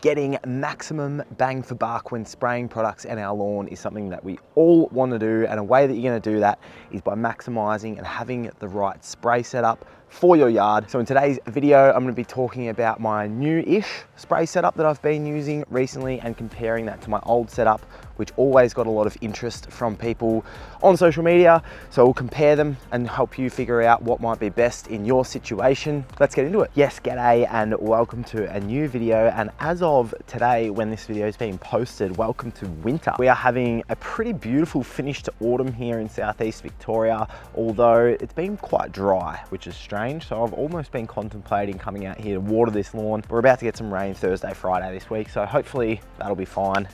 Getting maximum bang for buck when spraying products in our lawn is something that we all want to do, and a way that you're going to do that is by maximizing and having the right spray setup for your yard. So in today's video, I'm going to be talking about my new-ish spray setup that I've been using recently and comparing that to my old setup, which always got a lot of interest from people on social media. So we'll compare them and help you figure out what might be best in your situation. Let's get into it. Yes, g'day and welcome to a new video. And as of today, when this video is being posted, welcome to winter. We are having a pretty beautiful finish to autumn here in Southeast Victoria, although it's been quite dry, which is strange. So I've almost been contemplating coming out here to water this lawn. We're about to get some rain Thursday, Friday this week, so hopefully that'll be fine.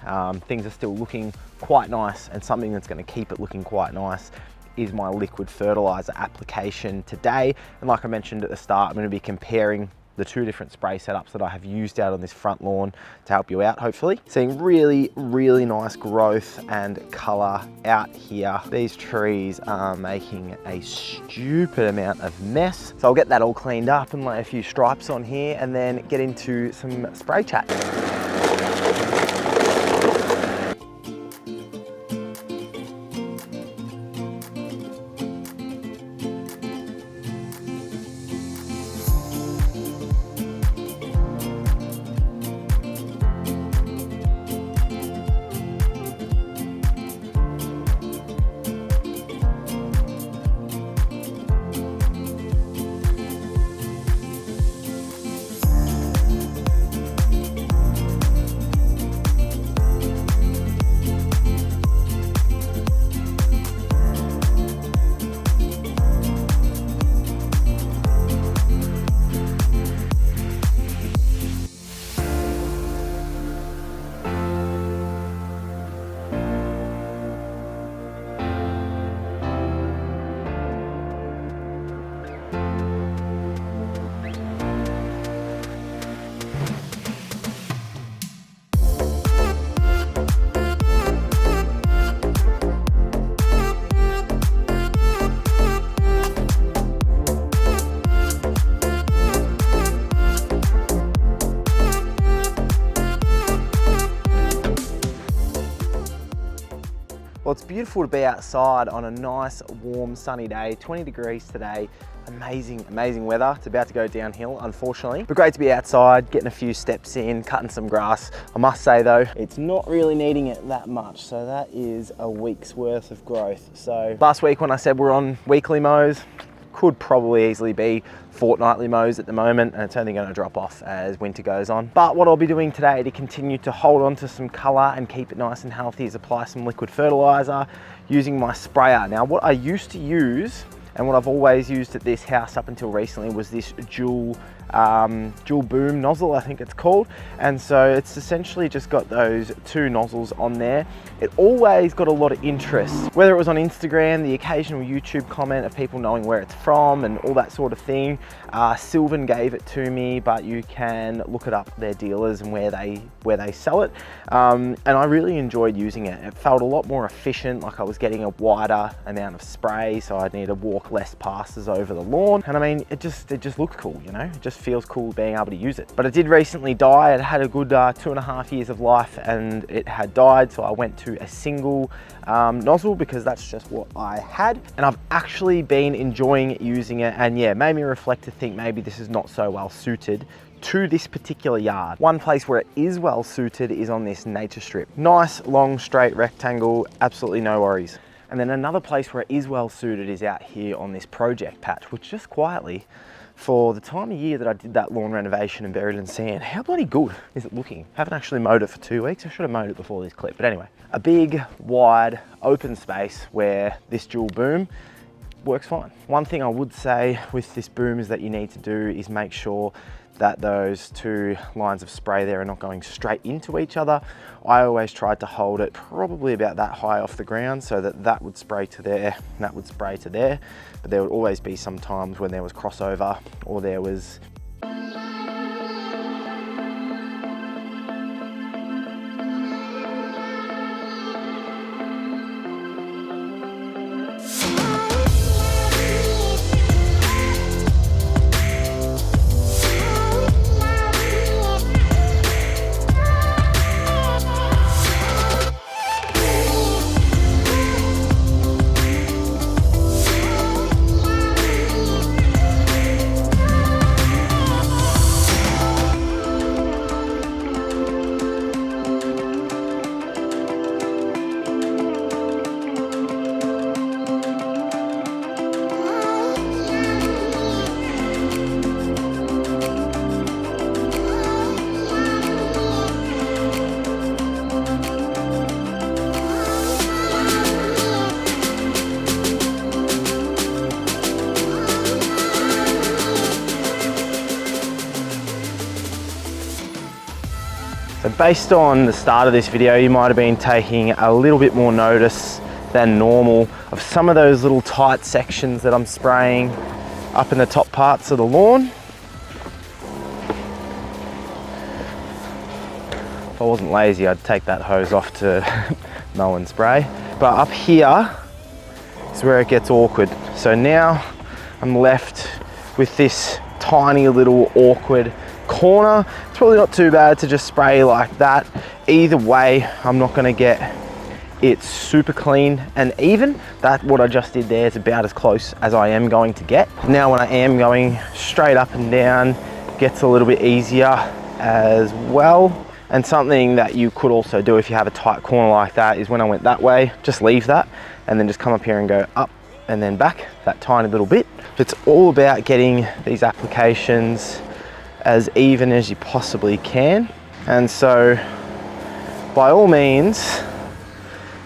Things are still looking quite nice, and something that's going to keep it looking quite nice is my liquid fertilizer application today. And like I mentioned at the start, I'm going to be comparing the two different spray setups that I have used out on this front lawn to help you out, hopefully. Seeing really, really nice growth and color out here. These trees are making a stupid amount of mess. So I'll get that all cleaned up and lay a few stripes on here and then get into some spray chat. Well, it's beautiful to be outside on a nice, warm, sunny day, 20 degrees today. Amazing, amazing weather. It's about to go downhill, unfortunately. But great to be outside, getting a few steps in, cutting some grass. I must say though, it's not really needing it that much. So that is a week's worth of growth. So last week when I said we're on weekly mows, could probably easily be fortnightly mows at the moment, and it's only going to drop off as winter goes on. But what I'll be doing today to continue to hold on to some color and keep it nice and healthy is apply some liquid fertilizer using my sprayer. Now, what I used to use and what I've always used at this house up until recently was this dual boom nozzle, I think it's called. And so it's essentially just got those two nozzles on there. It always got a lot of interest, whether it was on Instagram, the occasional YouTube comment of people knowing where it's from and all that sort of thing. Sylvan gave it to me, but you can look it up, their dealers and where they sell it. And I really enjoyed using it. It felt a lot more efficient, like I was getting a wider amount of spray, so I'd need to walk less passes over the lawn. And I mean, it just looked cool, you know? It just feels cool being able to use it. But it did recently die. It had a good 2.5 years of life and it had died, so I went to a single nozzle because that's just what I had. And I've actually been enjoying using it, and yeah, made me reflect to think maybe this is not so well suited to this particular yard. One place where it is well suited is on this nature strip. Nice, long, straight rectangle, absolutely no worries. And then another place where it is well suited is out here on this project patch, which just quietly, for the time of year that I did that lawn renovation and buried in sand, how bloody good is it looking? Haven't actually mowed it for 2 weeks. I should have mowed it before this clip. But anyway, a big, wide, open space where this dual boom works fine. One thing I would say with this boom is that you need to do is make sure that those two lines of spray there are not going straight into each other. I always tried to hold it probably about that high off the ground so that that would spray to there and that would spray to there. But there would always be some times when there was crossover or there was So based on the start of this video, you might have been taking a little bit more notice than normal of some of those little tight sections that I'm spraying up in the top parts of the lawn. If I wasn't lazy, I'd take that hose off to mow and spray. But up here is where it gets awkward. So now I'm left with this tiny little awkward corner. It's probably not too bad to just spray like that. Either way, I'm not gonna get it super clean and even. That what I just did there is about as close as I am going to get. Now when I am going straight up and down, gets a little bit easier as well. And something that you could also do if you have a tight corner like that is when I went that way, just leave that and then just come up here and go up and then back that tiny little bit. It's all about getting these applications as even as you possibly can. And so by all means,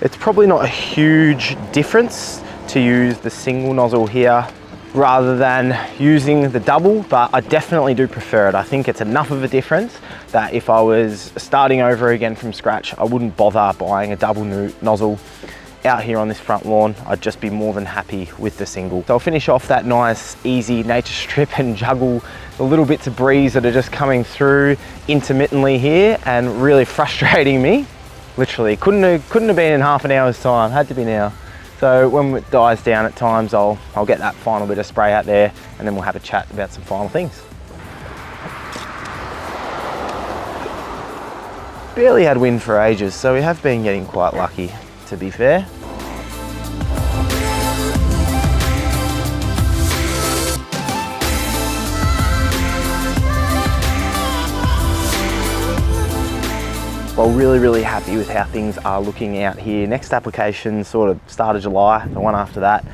it's probably not a huge difference to use the single nozzle here rather than using the double, but I definitely do prefer it. I think it's enough of a difference that if I was starting over again from scratch, I wouldn't bother buying a double nozzle out here on this front lawn. I'd just be more than happy with the single. So I'll finish off that nice, easy nature strip and juggle the little bits of breeze that are just coming through intermittently here and really frustrating me. Literally, couldn't have been in half an hour's time, had to be now. So when it dies down at times, I'll get that final bit of spray out there and then we'll have a chat about some final things. Barely had wind for ages, so we have been getting quite lucky, to be fair. Well, really happy with how things are looking out here. Next application sort of start of July, the one after that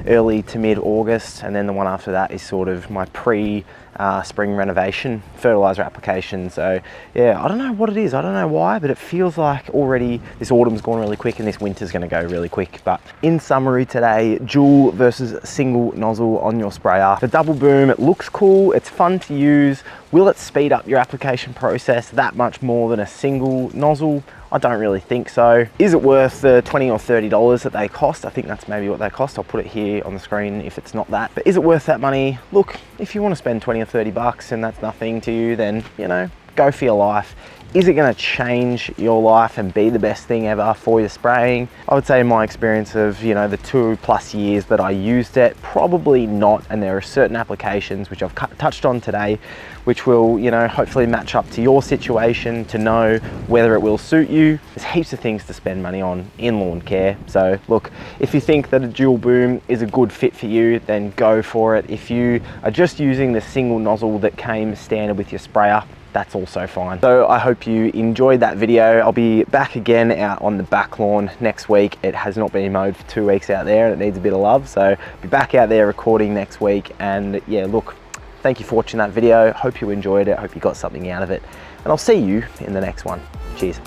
early to mid-August, and then the one after that is sort of my pre-spring renovation fertilizer application. So yeah, I don't know what it is, I don't know why, but it feels like already this autumn's gone really quick and this winter's gonna go really quick. But in summary today, dual versus single nozzle on your sprayer. The double boom, it looks cool, it's fun to use. Will it speed up your application process that much more than a single nozzle? I don't really think so. Is it worth the $20 or $30 that they cost? I think that's maybe what they cost. I'll put it here on the screen if it's not that. But is it worth that money? Look, if you want to spend 20 or 30 bucks and that's nothing to you, then, you know, go for your life. Is it going to change your life and be the best thing ever for your spraying? I would say in my experience of, you know, the 2+ years that I used it, probably not. And there are certain applications which I've touched on today, which will, you know, hopefully match up to your situation to know whether it will suit you. There's heaps of things to spend money on in lawn care. So look, if you think that a dual boom is a good fit for you, then go for it. If you are just using the single nozzle that came standard with your sprayer, that's also fine. So I hope you enjoyed that video. I'll be back again out on the back lawn next week. It has not been mowed for 2 weeks out there and it needs a bit of love. So I'll be back out there recording next week. And yeah, look, thank you for watching that video. Hope you enjoyed it. Hope you got something out of it. And I'll see you in the next one. Cheers.